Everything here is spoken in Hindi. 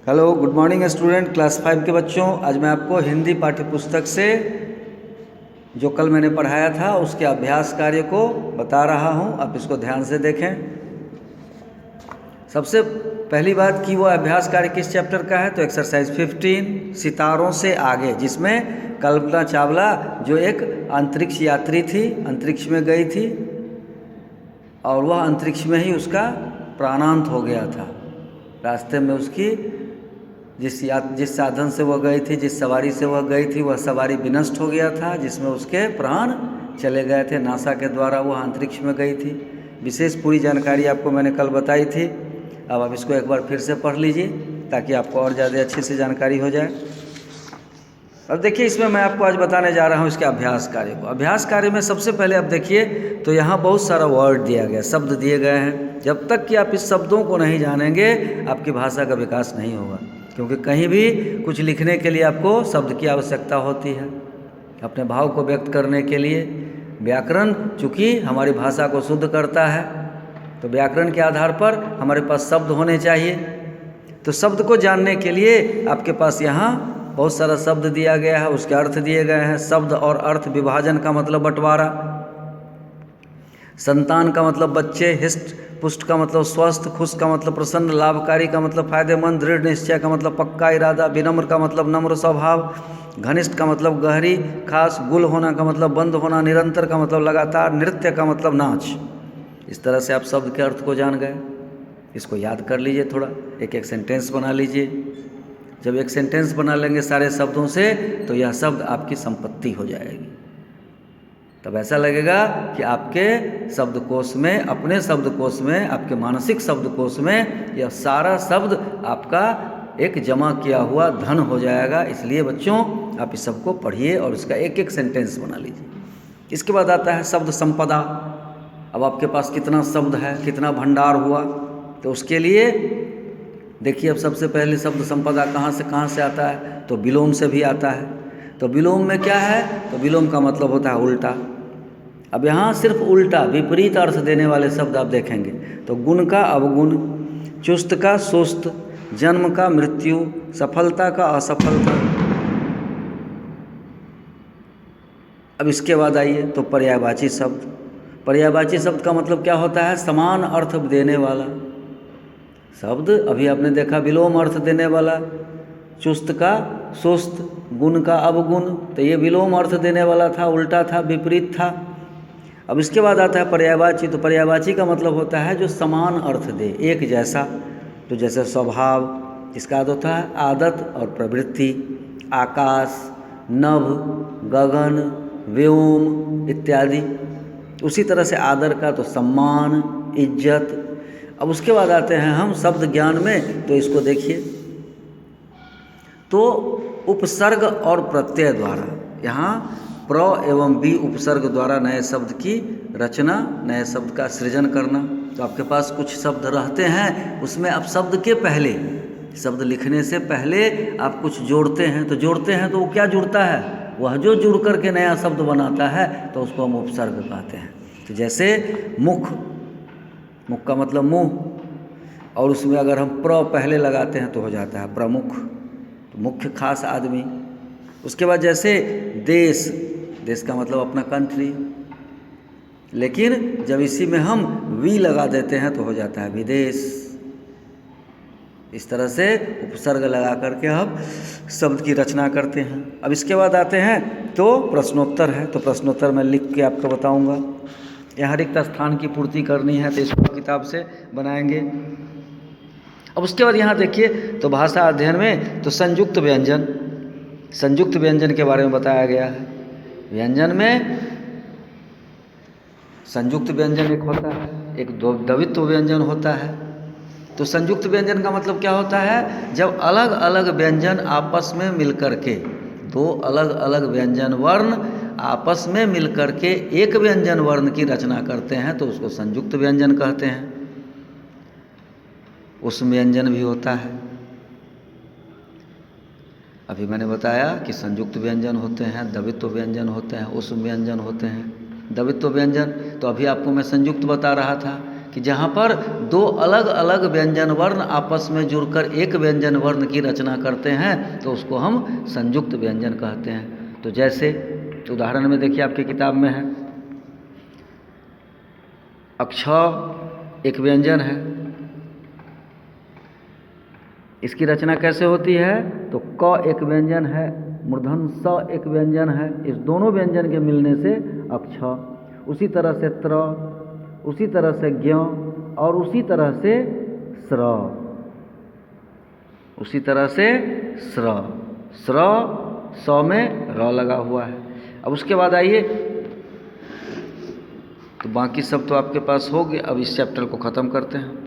Hello, good morning student, class 5 के बच्चों। आज मैं आपको हिंदी पाठ्य पुस्तक से जो कल मैंने पढ़ाया था उसके अभ्यास कार्य को बता रहा हूं। आप इसको ध्यान से देखें। सबसे पहली बात कि वो अभ्यास कार्य किस चैप्टर का है, तो एक्सरसाइज 15 सितारों से आगे, जिसमें कल्पना चावला जो एक अंतरिक्ष यात्री थी, अंतरिक्ष में गई थी और वह अंतरिक्ष में ही उसका प्राणांत हो गया था। रास्ते में उसकी जिस साधन से वह गई थी, जिस सवारी से वह गई थी, वह सवारी विनष्ट हो गया था, जिसमें उसके प्राण चले गए थे। नासा के द्वारा वह अंतरिक्ष में गई थी। विशेष पूरी जानकारी आपको मैंने कल बताई थी। अब आप इसको एक बार फिर से पढ़ लीजिए ताकि आपको और ज़्यादा अच्छे से जानकारी हो जाए। अब देखिए, इसमें मैं आपको आज बताने जा रहा हूँ इसके अभ्यास कार्य को। अभ्यास कार्य में सबसे पहले आप देखिए तो यहाँ बहुत सारा वर्ड दिया गया, शब्द दिए गए हैं। जब तक कि आप इस शब्दों को नहीं जानेंगे आपकी भाषा का विकास नहीं होगा, क्योंकि कहीं भी कुछ लिखने के लिए आपको शब्द की आवश्यकता होती है, अपने भाव को व्यक्त करने के लिए। व्याकरण चूँकि हमारी भाषा को शुद्ध करता है, तो व्याकरण के आधार पर हमारे पास शब्द होने चाहिए। तो शब्द को जानने के लिए आपके पास यहाँ बहुत सारा शब्द दिया गया है, उसके अर्थ दिए गए हैं। शब्द और अर्थ विभाजन का मतलब बंटवारा। संतान का मतलब बच्चे, हिष्ट पुष्ट का मतलब स्वस्थ, खुश का मतलब प्रसन्न, लाभकारी का मतलब फायदेमंद, दृढ़ निश्चय का मतलब पक्का इरादा, विनम्र का मतलब नम्र स्वभाव, घनिष्ठ का मतलब गहरी खास, गुल होना का मतलब बंद होना, निरंतर का मतलब लगातार, नृत्य का मतलब नाच। इस तरह से आप शब्द के अर्थ को जान गए। इसको याद कर लीजिए, थोड़ा एक एक सेंटेंस बना लीजिए। जब एक सेंटेंस बना लेंगे सारे शब्दों से तो यह शब्द आपकी संपत्ति हो जाएगी। तब ऐसा लगेगा कि आपके शब्दकोश में, अपने शब्दकोश में, आपके मानसिक शब्दकोश में यह सारा शब्द आपका एक जमा किया हुआ धन हो जाएगा। इसलिए बच्चों आप इस सब को पढ़िए और इसका एक एक सेंटेंस बना लीजिए। इसके बाद आता है शब्द संपदा। अब आपके पास कितना शब्द है, कितना भंडार हुआ, तो उसके लिए देखिए अब सबसे पहले शब्द संपदा कहाँ से आता है, तो विलोम से भी आता है। तो विलोम में क्या है, तो विलोम का मतलब होता है उल्टा। अब यहाँ सिर्फ उल्टा, विपरीत अर्थ देने वाले शब्द आप देखेंगे। तो गुण का अवगुण, चुस्त का सुस्त, जन्म का मृत्यु, सफलता का असफलता। अब इसके बाद आइए तो पर्यायवाची शब्द। पर्यायवाची शब्द का मतलब क्या होता है, समान अर्थ देने वाला शब्द। अभी आपने देखा विलोम अर्थ देने वाला, चुस्त का सुस्त, गुण का अवगुण, तो ये विलोम अर्थ देने वाला था, उल्टा था, विपरीत था। अब इसके बाद आता है पर्यायवाची। तो पर्यायवाची का मतलब होता है जो समान अर्थ दे, एक जैसा। तो जैसे स्वभाव, इसका अर्थ होता है आदत और प्रवृत्ति। आकाश, नभ, गगन, व्योम इत्यादि। उसी तरह से आदर का तो सम्मान, इज्जत। अब उसके बाद आते हैं हम शब्द ज्ञान में। तो इसको देखिए, तो उपसर्ग और प्रत्यय द्वारा, यहाँ प्र एवं बी उपसर्ग द्वारा नए शब्द की रचना, नए शब्द का सृजन करना। तो आपके पास कुछ शब्द रहते हैं, उसमें आप शब्द के पहले, शब्द लिखने से पहले आप कुछ जोड़ते हैं। तो जोड़ते हैं तो वो क्या जुड़ता है, वह जो जुड़ करके नया शब्द बनाता है तो उसको हम उपसर्ग कहते हैं। तो जैसे मुख, मुख का मतलब मुंह, और उसमें अगर हम प्र पहले लगाते हैं तो हो जाता है प्रमुख, तो मुख्य खास आदमी। उसके बाद जैसे देश, देश का मतलब अपना कंट्री, लेकिन जब इसी में हम वी लगा देते हैं तो हो जाता है विदेश। इस तरह से उपसर्ग लगा करके हम शब्द की रचना करते हैं। अब इसके बाद आते हैं तो प्रश्नोत्तर है। तो प्रश्नोत्तर मैं लिख के आपको बताऊंगा। यहाँ रिक्त स्थान की पूर्ति करनी है तो इसको किताब से बनाएंगे। अब उसके बाद यहाँ देखिए तो भाषा अध्ययन में तो संयुक्त व्यंजन, संयुक्त व्यंजन के बारे में बताया गया है। व्यंजन में संयुक्त व्यंजन एक होता है, एक द्वित्व व्यंजन होता है। तो संयुक्त व्यंजन का मतलब क्या होता है, जब अलग अलग व्यंजन आपस में मिलकर के, दो अलग अलग व्यंजन वर्ण आपस में मिलकर के एक व्यंजन वर्ण की रचना करते हैं तो उसको संयुक्त व्यंजन कहते हैं। उष्म व्यंजन भी होता है। अभी मैंने बताया कि संयुक्त व्यंजन होते हैं, द्वित्व व्यंजन होते हैं, उष्म व्यंजन होते हैं। द्वित्व व्यंजन तो अभी आपको मैं संयुक्त बता रहा था कि जहाँ पर दो अलग अलग व्यंजन वर्ण आपस में जुड़कर एक व्यंजन वर्ण की रचना करते हैं तो उसको हम संयुक्त व्यंजन कहते हैं। तो जैसे उदाहरण में देखिए आपकी किताब में है, अक्ष एक व्यंजन है, इसकी रचना कैसे होती है? तो क एक व्यंजन है, मूर्धन स एक व्यंजन है, इस दोनों व्यंजन के मिलने से अक्ष। उसी तरह से त्र, उसी तरह से ज्ञ और उसी तरह से स्र, उसी तरह से स्र। स्र स में र लगा हुआ है। अब उसके बाद आइए, तो बाकी सब तो आपके पास हो गए। अब इस चैप्टर को ख़त्म करते हैं।